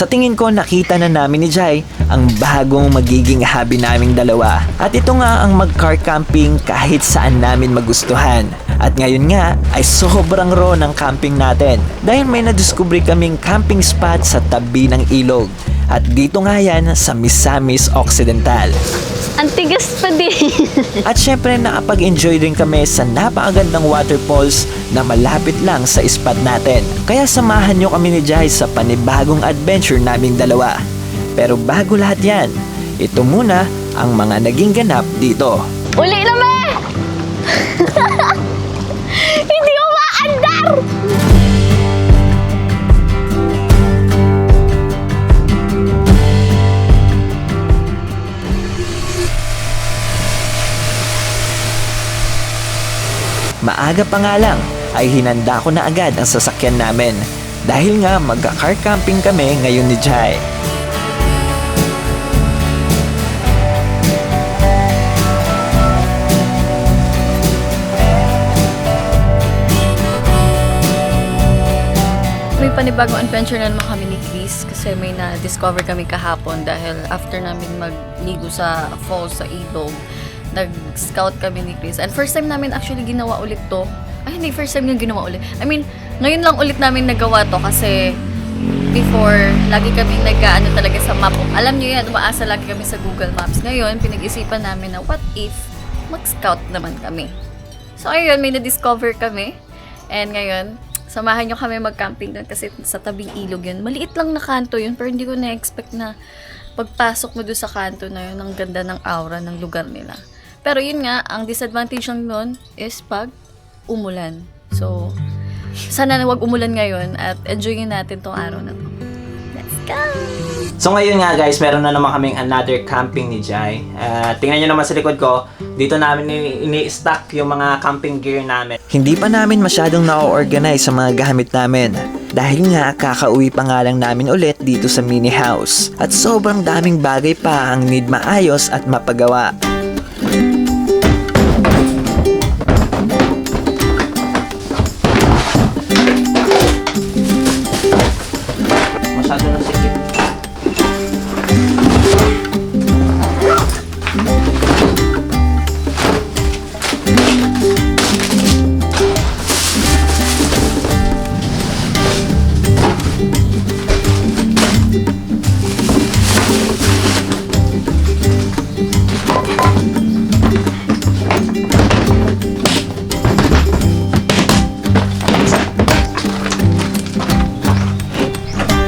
Sa tingin ko nakita na namin ni Jai ang bagong magiging hobby naming dalawa. At ito nga ang mag-car camping kahit saan namin magustuhan. At ngayon nga ay sobrang raw ng camping natin dahil may nadiskubre kaming camping spot sa tabi ng ilog. At dito nga yan sa Misamis Occidental. Ang tigas pa din. At syempre nakapag-enjoy din kami sa napakagandang waterfalls na malapit lang sa spot natin. Kaya samahan nyo kami ni Jai sa panibagong adventure naming dalawa. Pero bago lahat yan, ito muna ang mga naging ganap dito. Uli na me! Hindi ko maandar! Maaga pa nga lang ay hinanda ko na agad ang sasakyan namin dahil nga magka-car camping kami ngayon ni Jai. May panibagong adventure na naman kami ni Chris kasi may na-discover kami kahapon dahil after namin magligo sa falls sa ilog, nag-scout kami ni Chris. And first time namin actually ginawa ulit to. Ay, hindi first time yung ginawa ulit. I mean, ngayon lang ulit namin nagawa to kasi before, lagi kami nag-ano talaga sa map. Alam niyo yan, umaasa lagi kami sa Google Maps. Ngayon, pinag-isipan namin na what if mag-scout naman kami. So, ayun, may na-discover kami. And ngayon, samahan nyo kami mag-camping doon kasi sa tabing ilog yun. Maliit lang na kanto yun, pero hindi ko na-expect na pagpasok mo doon sa kanto na yun, ang ganda ng aura ng lugar nila. Pero yun nga, ang disadvantage lang nun is pag umulan. So, sana na wag umulan ngayon at enjoyin natin tong araw na to. Let's go! So ngayon nga guys, meron na naman kaming another camping ni Jai. Tingnan nyo naman sa likod ko, dito namin ini-stack yung mga camping gear namin. Hindi pa namin masyadong na-organize sa mga gamit namin. Dahil nga kakauwi pa nga lang namin ulit dito sa mini house. At sobrang daming bagay pa ang need maayos at mapagawa. Masyado na sikip.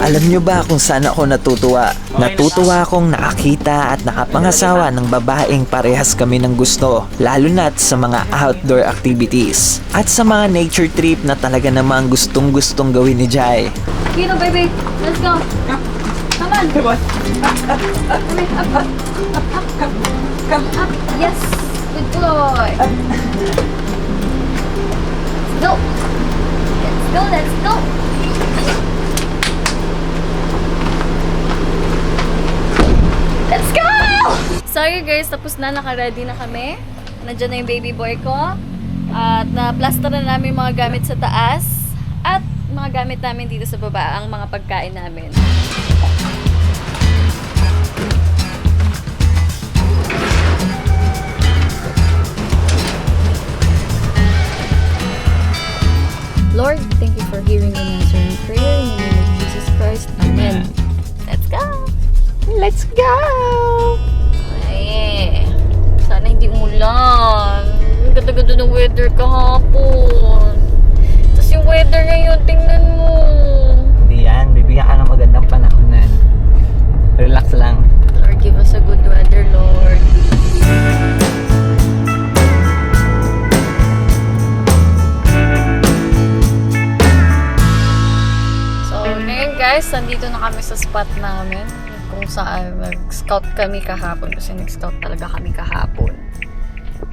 Alam nyo ba kung saan ako natutuwa? Natutuwa akong nakakita at nakapangasawa ng babaeng parehas kami ng gusto, lalo na't sa mga outdoor activities at sa mga nature trip na talaga namang gustong-gustong gawin ni Jai. Kino, baby! Let's go! Come on! Come on! Up! Yes! Good boy! Let's go! Let's go! Let's go! Let's go! Sorry guys, tapos na, naka-ready na kami. Nandiyan na yung baby boy ko. At na-plaster na namin mga gamit sa taas. At mga gamit namin dito sa baba, ang mga pagkain namin. Lord, thank you for hearing and answering prayer. In the name of Jesus Christ. Amen. Let's go! Let's go! Ay, sana hindi umulan. Ang ganda-ganda ng weather kahapon. Tapos yung weather ngayon, tingnan mo. Hindi yan, bibigyan ka ng magandang panahonan. Relax lang. Lord, give us a good weather, Lord. So, ngayon guys, nandito na kami sa spot namin. Kung saan nag-scout kami kahapon kasi nag-scout talaga kami kahapon.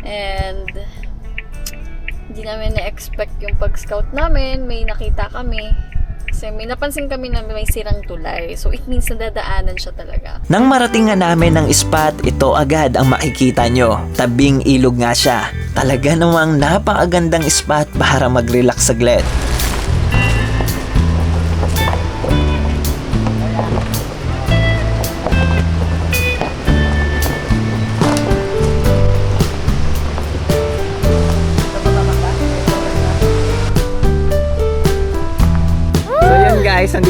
And hindi namin na-expect yung pag-scout namin. May nakita kami. Kasi may napansin kami na may sirang tulay. So it means nadadaanan siya talaga. Nang marating nga namin ng spot, ito agad ang makikita nyo. Tabing ilog nga siya. Talaga namang napakagandang spot para mag-relax saglit.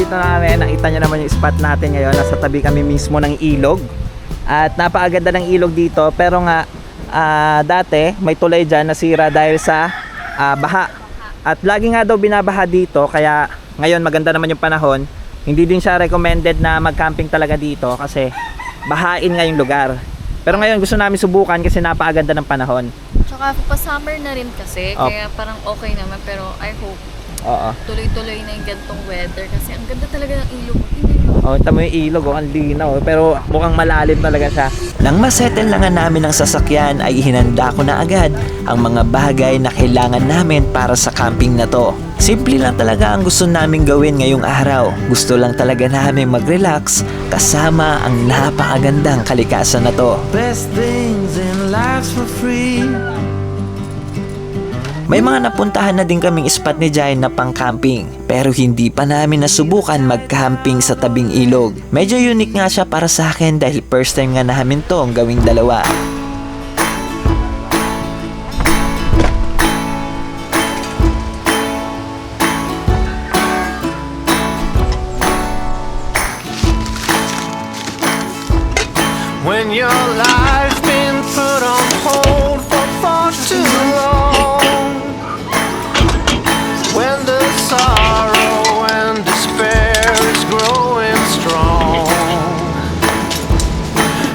dito namin, nakita nyo naman yung spot natin ngayon. Nasa tabi kami mismo ng ilog. At napakaganda ng ilog dito. Pero nga, dati may tulay dyan nasira dahil sa baha. At lagi nga daw binabaha dito. Kaya ngayon maganda naman yung panahon. Hindi din siya recommended na mag-camping talaga dito kasi bahain nga yung lugar. Pero ngayon gusto namin subukan kasi napakaganda ng panahon. Tsaka pa-summer na rin kasi, Oh. kaya parang okay naman. Pero I hope Oo. tuloy-tuloy na yung gantong weather kasi ang ganda talaga ng ilog. Tingnan nyo. Oh, tamo yung ilog, ang linaw. Pero mukhang malalim talaga siya. Nang masettle na nga namin ang sasakyan ay hinanda ko na agad ang mga bagay na kailangan namin para sa camping na to. Simple lang talaga ang gusto namin gawin ngayong araw. Gusto lang talaga namin mag-relax kasama ang napakagandang kalikasan na to. Best things in life's for free. May mga napuntahan na din kaming spot ni Jai na pang-camping pero hindi pa namin nasubukan mag-camping sa tabing ilog. Medyo unique nga siya para sa akin dahil first time nga namin tong gawing dalawa. When your life's been put on hold for far too long. When the sorrow and despair is growing strong.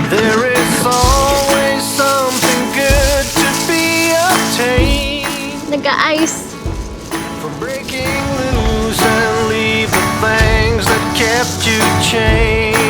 There is always something good to be obtained. Nag-a-ice. From breaking loose and leave the things that kept you chained.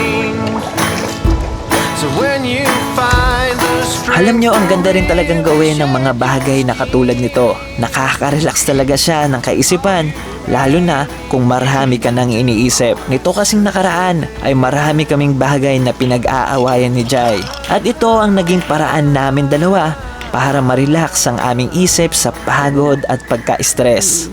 So when you find the strength. Alam nyo, ang ganda rin talagang gawin ng mga bagay na katulad nito. Nakaka-relax talaga siya ng kaisipan, lalo na kung marami ka nang iniisip. Nito kasing nakaraan ay marami kaming bagay na pinag-aawayan ni Jai. At ito ang naging paraan namin dalawa para ma-relax ang aming isip sa pagod at pagka-stress.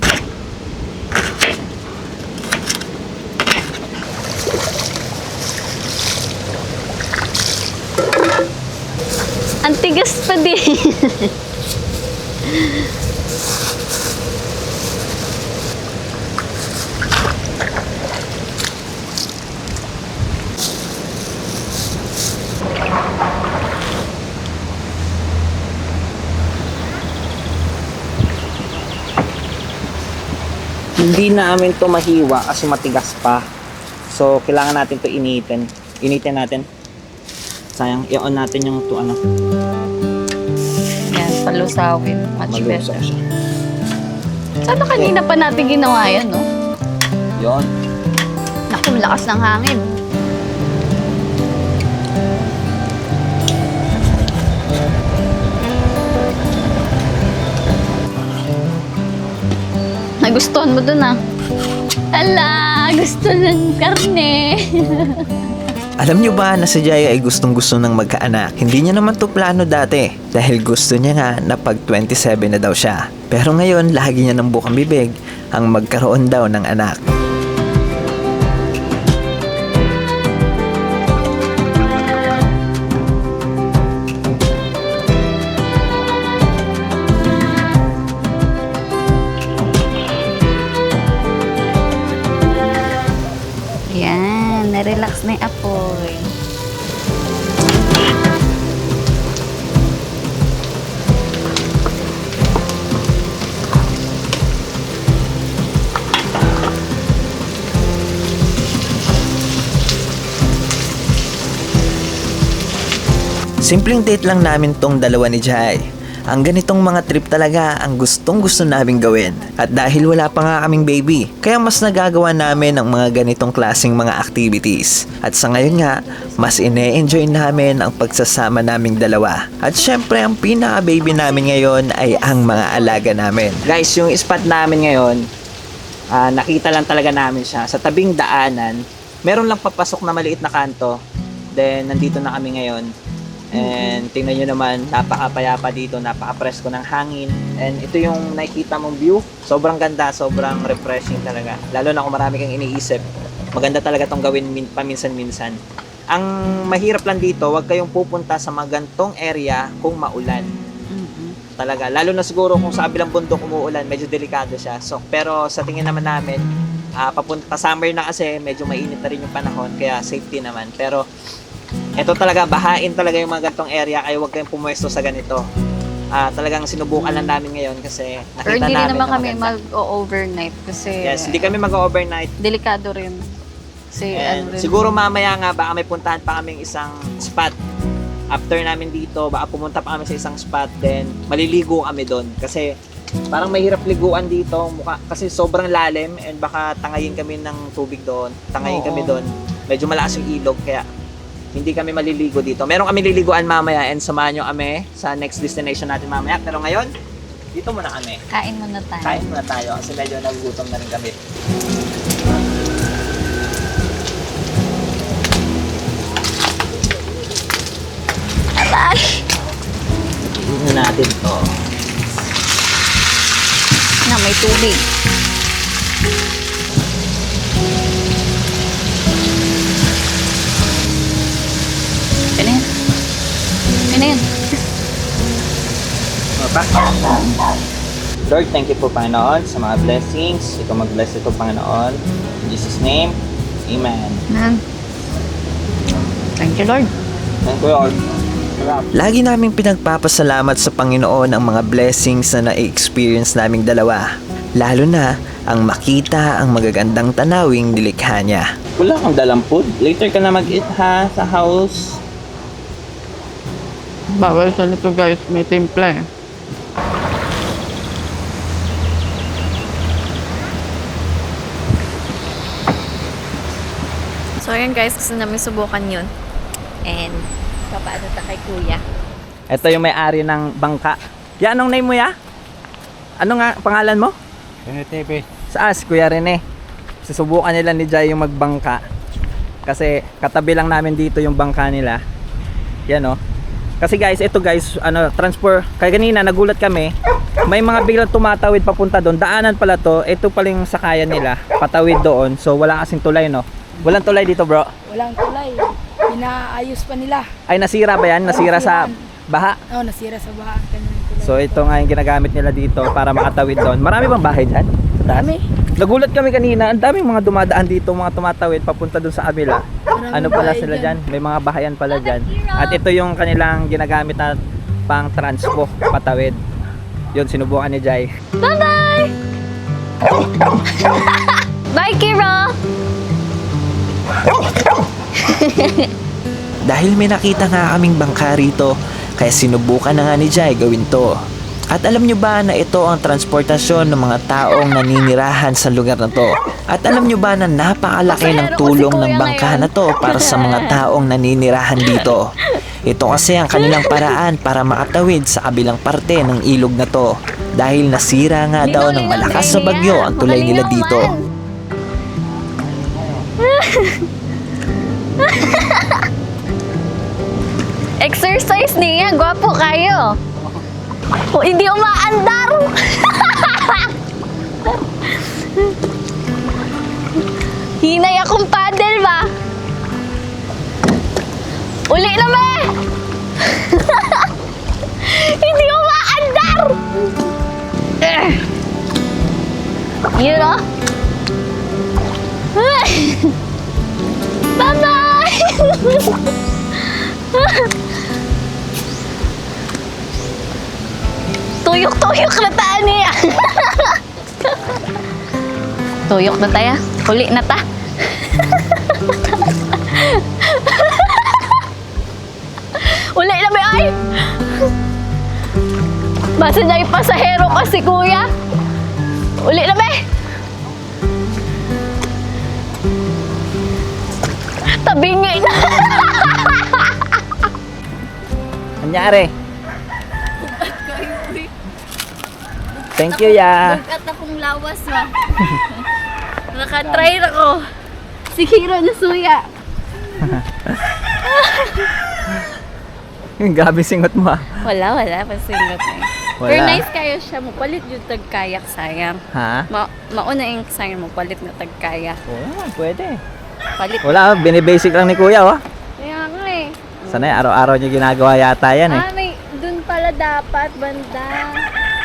Ang tigas pa din. Hindi namin to mahiwa kasi matigas pa. So, kailangan natin to initin. Initin natin. Sayang, i-on natin yung to ano. Yan, palusawin. Much better. Malusok siya. Sana kanina pa natin ginawa yan, no? Yun. Naku, lakas ng hangin. Nagustuhan mo dun, ah. Ala, gusto ng karne. Alam nyo ba na si Jai ay gustong-gusto ng magkaanak? Hindi niya naman to plano dati dahil gusto niya nga na pag 27 na daw siya. Pero ngayon, lagi niya ng bukang bibig ang magkaroon daw ng anak. Yan, na-relax na yung apoy. Simpleng date lang namin tong dalawa ni Jai. Ang ganitong mga trip talaga ang gustong-gusto naming gawin. At dahil wala pa nga kaming baby, kaya mas nagagawa namin ang mga ganitong klaseng mga activities. At sa ngayon nga, mas ine-enjoy namin ang pagsasama naming dalawa. At syempre, ang pinaka-baby namin ngayon ay ang mga alaga namin. Guys, yung spot namin ngayon, nakita lang talaga namin siya. Sa tabing daanan, meron lang papasok na maliit na kanto. Then, nandito na kami ngayon. And tingnan nyo naman, napakapayapa dito, napaka-presko ng hangin. And ito yung nakikita mong view. Sobrang ganda, sobrang refreshing talaga. Lalo na kung marami kang iniisip. Maganda talaga tong gawin paminsan-minsan. Ang mahirap lang dito, wag kayong pupunta sa mga gantong area kung maulan. Talaga, lalo na siguro kung sa kabilang bundok umuulan, medyo delikado siya. So, pero sa tingin naman namin, Papunta summer na kasi medyo mainit na rin yung panahon kaya safety naman. Pero ito talaga, bahain talaga yung mga ganitong area kaya huwag kayong pumwesto sa ganito. Talagang sinubukan lang namin ngayon kasi Pero nakita hindi rin namin naman na kami maganda. mag-overnight kasi Yes, hindi kami mag-overnight. delikado rin. Kasi And ano rin. siguro mamaya nga baka may puntahan pa kaming isang spot. After namin dito, baka pumunta pa kami sa isang spot, then maliligo kami doon. Kasi parang mahirap liguan dito kasi sobrang lalim and baka tangayin kami ng tubig doon. Tangayin Oo. kami doon. Medyo malakas yung ilog kaya hindi kami maliligo dito. Meron kami liliguan mamaya and samahan nyo kami sa next destination natin mamaya. Pero ngayon, dito muna kami. Kain muna tayo. Kain muna tayo kasi medyo nagugutom na rin kami. Tignan natin to. Na may tubig. Ano yan? Ano yan? Lord, thank you po Panginoon sa mga blessings. Ikaw mag-bless ito Panginoon. In Jesus' name, Amen. Thank you, Lord. Thank you Lord. Sarap. Lagi naming pinagpapasalamat sa Panginoon ang mga blessings na na-experience naming dalawa. Lalo na ang makita ang magagandang tanawing nilikha niya. Wala kang dalang food. Later ka na mag-eat ha sa house. Bawal sa nito guys, may timpla eh. So, ayan guys, gusto namin subukan yun. And, papaano ta kay kuya? Ito yung may-ari ng bangka. Ya, anong name mo ya? Ano nga pangalan mo? TV. Si Kuya Rene. Susubukan nila ni Jai yung magbangka. Kasi katabi lang namin dito yung bangka nila. Yan oh. Kasi guys, ito guys, transport. Kaya kanina nagulat kami. May mga biglang tumatawid papunta doon. Daanan pala to. Ito pala yung sakayan nila. Patawid doon. So wala kasing tulay no. Walang tulay dito bro. Walang tulay. Pinaayos pa nila. Ay nasira ba yan? Nasira sa baha. Oo, nasira sa baha. Ganun yung tulay. So ito nga yung ginagamit nila dito para makatawid doon. Marami bang bahay dyan? Dami. Nagulat kami kanina, ang daming mga dumadaan dito, mga tumatawid papunta doon sa kabila. Ano pala bahay sila dyan. dyan? May mga bahayan pala dyan. At ito yung kanilang ginagamit na pang transpo, patawid. Yun, sinubukan ni Jai. Bye-bye! Bye, Kira! Dahil may nakita nga kaming bangka rito, kaya sinubukan na nga ni Jai gawin to. At alam nyo ba na ito ang transportasyon ng mga taong naninirahan sa lugar na to? At alam nyo ba na napakalaki ng tulong ng bangka na to para sa mga taong naninirahan dito? Ito kasi ang kanilang paraan para makatawid sa kabilang parte ng ilog na to. Dahil nasira nga daw ng malakas na bagyo ang tulay nila dito. Exercise niya, gwapo kayo. O, hindi umaandar. Hinay akong paddle ba? Uli na me! Hindi umaandar! You know? Bye-bye! Tuyok-tuyok na taan niya. Tuyok na tayo. Huli na ta. Uli na ba ay? Basta na yung pasahero pa si kuya. Uli na ba? Tabingi na. Anyari? Thank you ya. At akong lawas ba? Nakatry ako. Si Hiro na suya. Gabi singot mo ah. Wala. Pasingot eh. Wala. Pero nice kayo siya. Mupalit yung tagkayak, sayang. Ha? Mauna yung sayang mupalit na tagkayak. Oo, pwede. Palit. Wala, binibasic lang ni kuya oh. Kaya nga eh. Sanay, araw-araw niya ginagawa yata yan eh. May dun pala dapat, banda.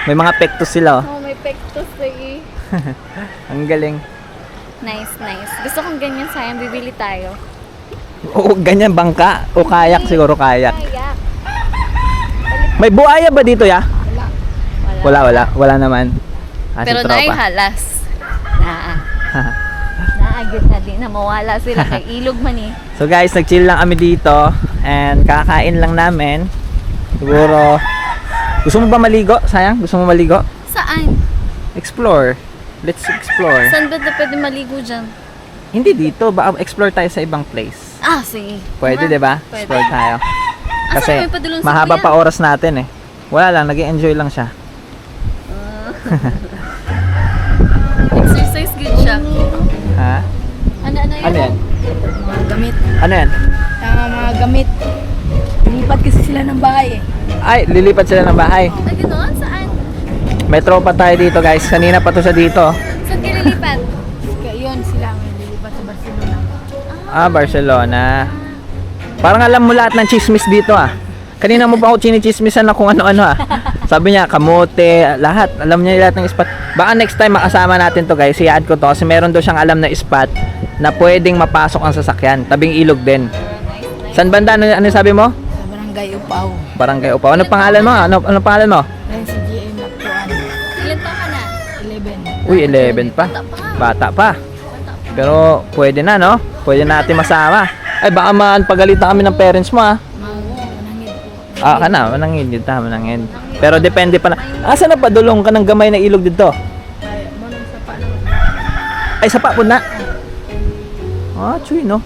May mga pectus sila oh. Oh, may pectus eh. Ang galing. Nice, nice. Gusto kong ganyan, sayang. Bibili tayo. Oo, ganyan bangka. O kayak siguro, kayak. Kayak. May buhaya ba dito, ya? Wala. Wala naman. Ah, si Pero tropa. naay halas. Naagit na din na mawala sila kay ilog man eh. So guys, nag-chill lang kami dito and kakain lang namin. Siguro, gusto mo ba maligo? Sayang, gusto mo maligo? Saan? Explore. Let's explore. Saan ba na pwede maligo dyan? Hindi dito, baka explore tayo sa ibang place. Ah, sige. Pwede, di ba? Pwede. Explore tayo. Kasi kami padulong sa mahaba kuya? pa oras natin eh. Wala lang, nag-enjoy lang siya. Exercise good siya. Ha? Ano yan? Ano yan? Mga gamit. Ano yan? Mga gamit. Lipat kasi sila ng bahay eh. Ay, lilipat sila ng bahay. Ay, gano'n? Saan? May tropa tayo dito guys. Kanina pa to siya dito. Saan ka lilipat? Kaya yun sila ang lilipat sa Barcelona. Ah, Barcelona. Parang alam mo lahat ng chismis dito ah. Kanina mo pa ako chinichismisan na kung ano-ano ah. Sabi niya, kamote, lahat. Alam niya lahat ng spot. Baka next time makasama natin to guys. I-add ko to kasi meron daw siyang alam na spot na pwedeng mapasok ang sasakyan. Tabing ilog din. San banda? Ano sabi mo? Sa Barangay Upaw. Barangay Upaw. Ano pangalan mo? Ano pangalan mo? Dahil si GM Laktuan. Ilan taon ka na? 11. Uy, 11 pa. Bata pa. Pero pwede na, no? Pwede natin masama. Ay, baka pagalitan kami ng parents mo, ah. Manangid po. Ah, ka na. Manangin dito, manangin. Pero depende pa na. Asa na padulong ka ng gamay na ilog dito? Ay, manong sa paano. Ay, sapa po na. Ah, chuy, no?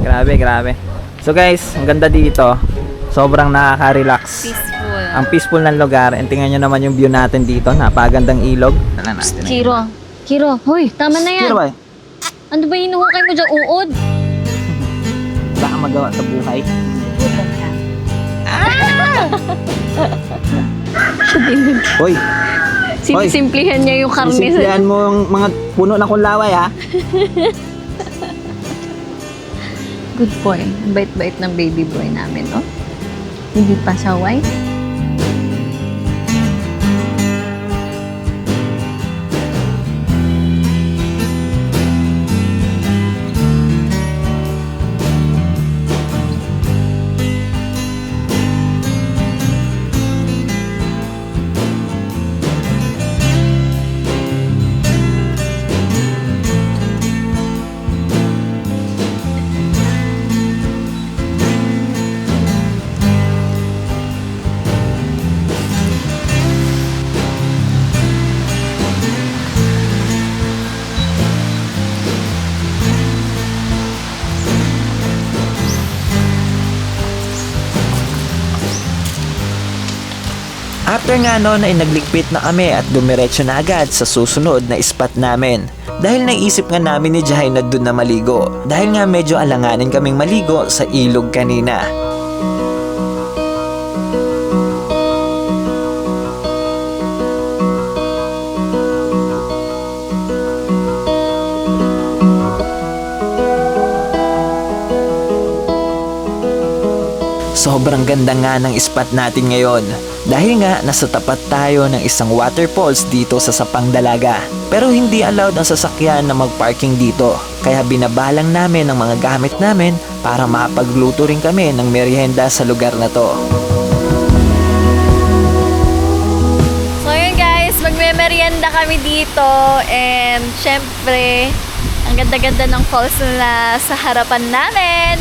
Grabe, grabe. So guys, ang ganda dito. Sobrang nakaka-relax. Peaceful. Ang peaceful ng lugar. And tingnan nyo naman yung view natin dito. Napagandang ilog. Tala natin. Kiro, hoy, tama na yan. Kiro ba? Ano ba hinuhukay mo dyan, uod? Baka magawa sa buhay. Hoy, Sinisimplihan niya yung karne. isimplihan mo yung mga puno na kunlaway, ha? Good boy. Ang bait-bait ng baby boy namin, oh. Hindi pa saway. After nga noon ay nagligpit na kami at dumiretso na agad sa susunod na spot namin. Dahil naisip nga namin ni Jahay na doon na maligo. Dahil nga medyo alanganin kaming maligo sa ilog kanina. Sobrang ganda nga ng spot natin ngayon. Dahil nga nasa tapat tayo ng isang waterfalls dito sa Sapang Dalaga. Pero hindi allowed ang sasakyan na magparking dito. Kaya binabalang namin ang mga gamit namin para makapagluto rin kami ng merienda sa lugar na to. So yun guys, magme-merienda kami dito and syempre, ang ganda-ganda ng falls na sa harapan namin.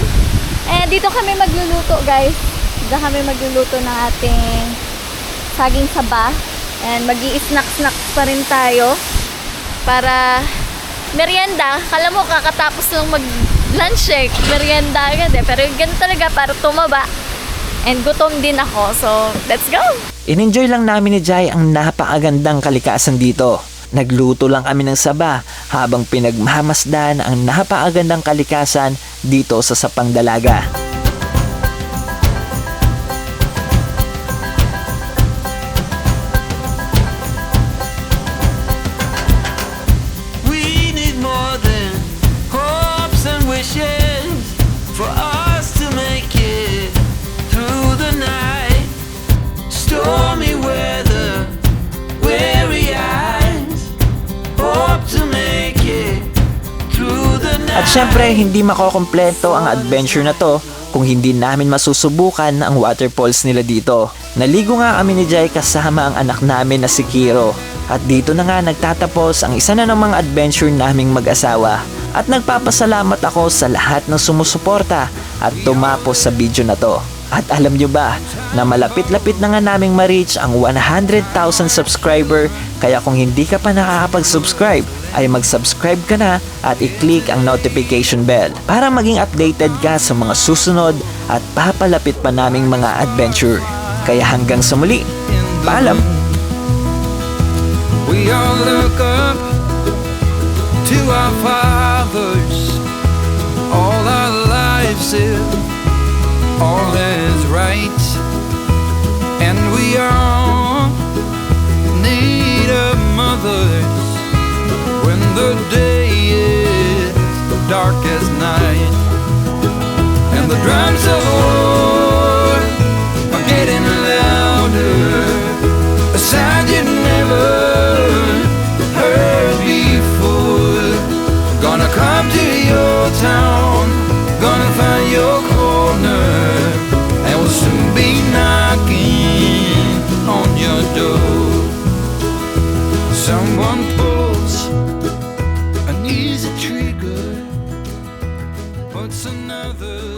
And dito kami magluluto guys. Dito kami magluluto ng ating saging saba. And mag-i-snack-snack pa rin tayo para merienda. Kala mo kakatapos lang mag-lunch eh. Merienda agad eh. Pero ganun talaga para tumaba. And gutom din ako. So, let's go! In-enjoy lang namin ni Jai ang napakagandang kalikasan dito. Nagluto lang kami ng saba habang pinagmamasdan ang napakagandang kalikasan dito sa Sapang Dalaga. We need more than hopes and wishes for us to make it through the night. Stormy weather, weary eyes, hope to make syempre, hindi makokompleto ang adventure na to kung hindi namin masusubukan ang waterfalls nila dito. Naligo nga kami ni Jai kasama ang anak namin na si Kiro. At dito na nga nagtatapos ang isa na namang adventure naming mag-asawa. At nagpapasalamat ako sa lahat ng sumusuporta at tumapos sa video na to. At alam nyo ba na malapit-lapit na nga naming ma-reach ang 100,000 subscriber, kaya kung hindi ka pa nakakapag-subscribe ay mag-subscribe ka na at i-click ang notification bell para maging updated ka sa mga susunod at papalapit pa naming mga adventure. Kaya hanggang sa muli, paalam! We all look up to our fathers. All our lives if all is right, and we all need a mothers when the day is dark as night, and the drums of war are getting louder, a sound you never heard before. Gonna come to your town, gonna find your corner, and we'll soon be knocking on your door. Someone pulls an easy trigger, puts another